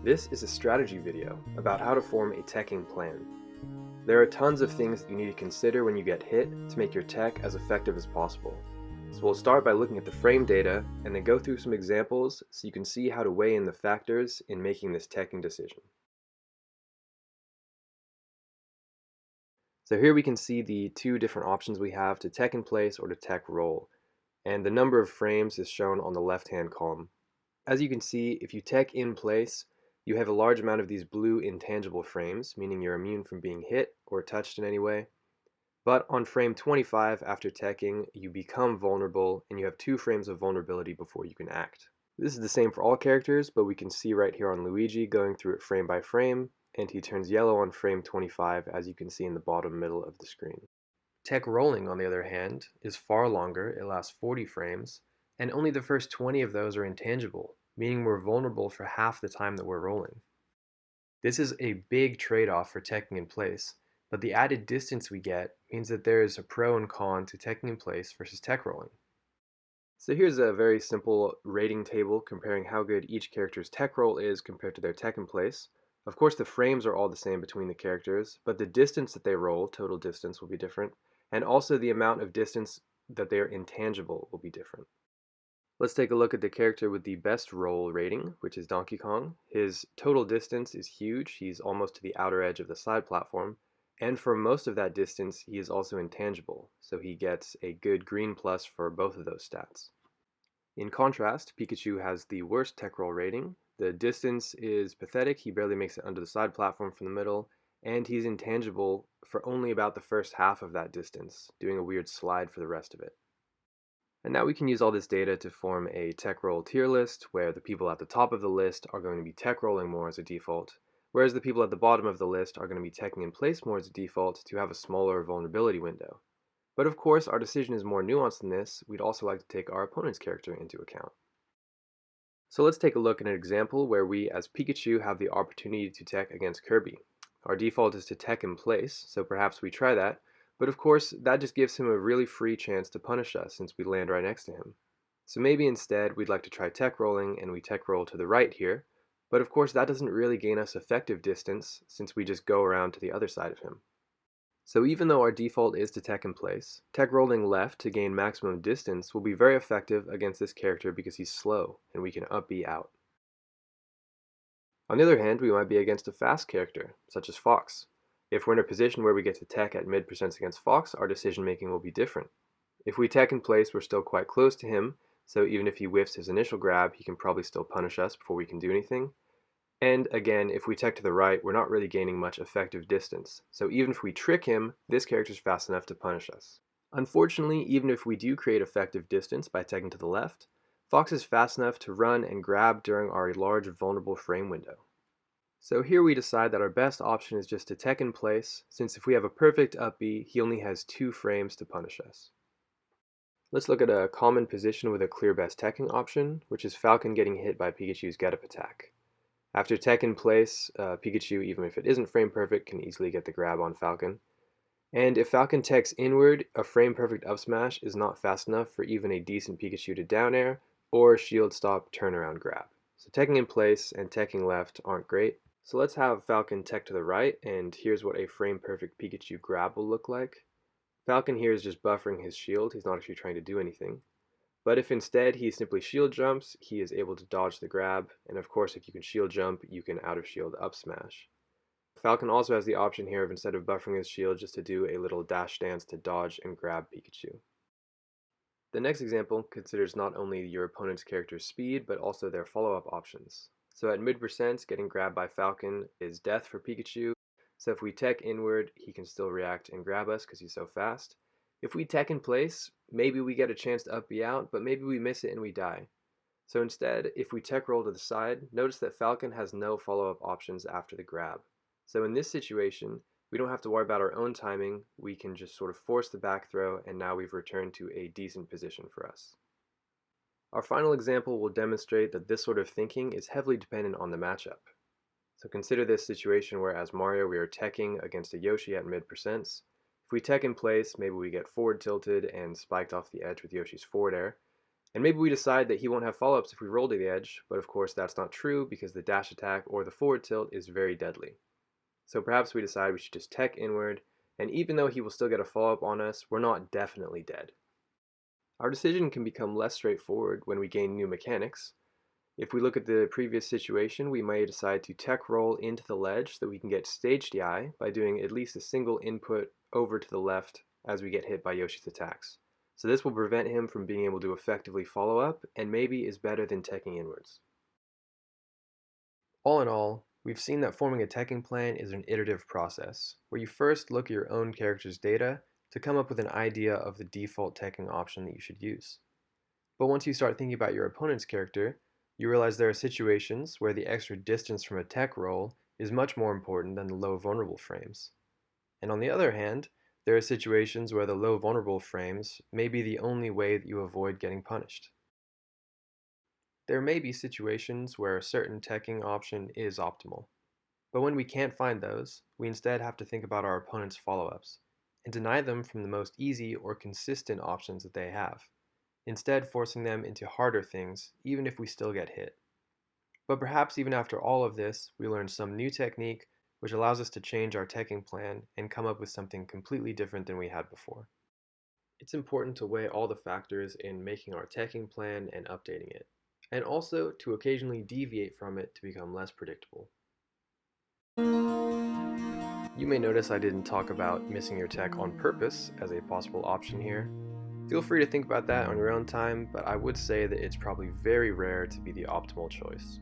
This is a strategy video about how to form a teching plan. There are tons of things that you need to consider when you get hit to make your tech as effective as possible. So we'll start by looking at the frame data and then go through some examples so you can see how to weigh in the factors in making this teching decision. So here we can see the two different options we have to tech in place or to tech roll, and the number of frames is shown on the left-hand column. As you can see, if you tech in place, you have a large amount of these blue intangible frames, meaning you're immune from being hit or touched in any way. But on frame 25 after teching, you become vulnerable and you have 2 frames of vulnerability before you can act. This is the same for all characters, but we can see right here on Luigi going through it frame by frame, and he turns yellow on frame 25 as you can see in the bottom middle of the screen. Tech rolling, on the other hand, is far longer. It lasts 40 frames, and only the first 20 of those are intangible, meaning we're vulnerable for half the time that we're rolling. This is a big trade-off for teching in place, but the added distance we get means that there is a pro and con to teching in place versus tech rolling. So here's a very simple rating table comparing how good each character's tech roll is compared to their tech in place. Of course, the frames are all the same between the characters, but the distance that they roll, total distance, will be different, and also the amount of distance that they are intangible will be different. Let's take a look at the character with the best roll rating, which is Donkey Kong. His total distance is huge. He's almost to the outer edge of the side platform, and for most of that distance he is also intangible, so he gets a good green plus for both of those stats. In contrast, Pikachu has the worst tech roll rating. The distance is pathetic. He barely makes it under the side platform from the middle, and he's intangible for only about the first half of that distance, doing a weird slide for the rest of it. And now we can use all this data to form a tech roll tier list where the people at the top of the list are going to be tech rolling more as a default, whereas the people at the bottom of the list are going to be teching in place more as a default to have a smaller vulnerability window. But of course, our decision is more nuanced than this. We'd also like to take our opponent's character into account. So let's take a look at an example where we, as Pikachu, have the opportunity to tech against Kirby. Our default is to tech in place, so perhaps we try that, but of course that just gives him a really free chance to punish us since we land right next to him. So maybe instead we'd like to try tech rolling and we tech roll to the right here, but of course that doesn't really gain us effective distance since we just go around to the other side of him. So even though our default is to tech in place, tech rolling left to gain maximum distance will be very effective against this character because he's slow and we can up B out. On the other hand, we might be against a fast character, such as Fox. If we're in a position where we get to tech at mid percents against Fox, our decision making will be different. If we tech in place, we're still quite close to him, so even if he whiffs his initial grab, he can probably still punish us before we can do anything. And again, if we tech to the right, we're not really gaining much effective distance, so even if we trick him, this character's fast enough to punish us. Unfortunately, even if we do create effective distance by teching to the left, Fox is fast enough to run and grab during our large vulnerable frame window. So here we decide that our best option is just to tech in place, since if we have a perfect up B, he only has 2 frames to punish us. Let's look at a common position with a clear best teching option, which is Falcon getting hit by Pikachu's get-up attack. After tech in place, Pikachu, even if it isn't frame perfect, can easily get the grab on Falcon. And if Falcon techs inward, a frame perfect up smash is not fast enough for even a decent Pikachu to down air or shield stop turnaround grab. So teching in place and teching left aren't great. So let's have Falcon tech to the right, and here's what a frame perfect Pikachu grab will look like. Falcon here is just buffering his shield, he's not actually trying to do anything. But if instead he simply shield jumps, he is able to dodge the grab, and of course if you can shield jump, you can out of shield up smash. Falcon also has the option here of instead of buffering his shield just to do a little dash dance to dodge and grab Pikachu. The next example considers not only your opponent's character's speed, but also their follow-up options. So at mid percents, getting grabbed by Falcon is death for Pikachu, so if we tech inward, he can still react and grab us because he's so fast. If we tech in place, maybe we get a chance to up B out, but maybe we miss it and we die. So instead, if we tech roll to the side, notice that Falcon has no follow-up options after the grab. So in this situation, we don't have to worry about our own timing, we can just sort of force the back throw, and now we've returned to a decent position for us. Our final example will demonstrate that this sort of thinking is heavily dependent on the matchup. So consider this situation where as Mario we are teching against a Yoshi at mid percents. If we tech in place, maybe we get forward tilted and spiked off the edge with Yoshi's forward air. And maybe we decide that he won't have follow-ups if we roll to the edge, but of course that's not true because the dash attack or the forward tilt is very deadly. So perhaps we decide we should just tech inward, and even though he will still get a follow-up on us, we're not definitely dead. Our decision can become less straightforward when we gain new mechanics. If we look at the previous situation, we may decide to tech roll into the ledge so that we can get stage DI by doing at least a single input over to the left as we get hit by Yoshi's attacks. So this will prevent him from being able to effectively follow up, and maybe is better than teching inwards. All in all, we've seen that forming a teching plan is an iterative process, where you first look at your own character's data to come up with an idea of the default teching option that you should use. But once you start thinking about your opponent's character, you realize there are situations where the extra distance from a tech roll is much more important than the low vulnerable frames. And on the other hand, there are situations where the low vulnerable frames may be the only way that you avoid getting punished. There may be situations where a certain teching option is optimal, but when we can't find those, we instead have to think about our opponent's follow-ups and deny them from the most easy or consistent options that they have, instead forcing them into harder things even if we still get hit. But perhaps even after all of this, we learn some new technique which allows us to change our teching plan and come up with something completely different than we had before. It's important to weigh all the factors in making our teching plan and updating it, and also to occasionally deviate from it to become less predictable. You may notice I didn't talk about missing your tech on purpose as a possible option here. Feel free to think about that on your own time, but I would say that it's probably very rare to be the optimal choice.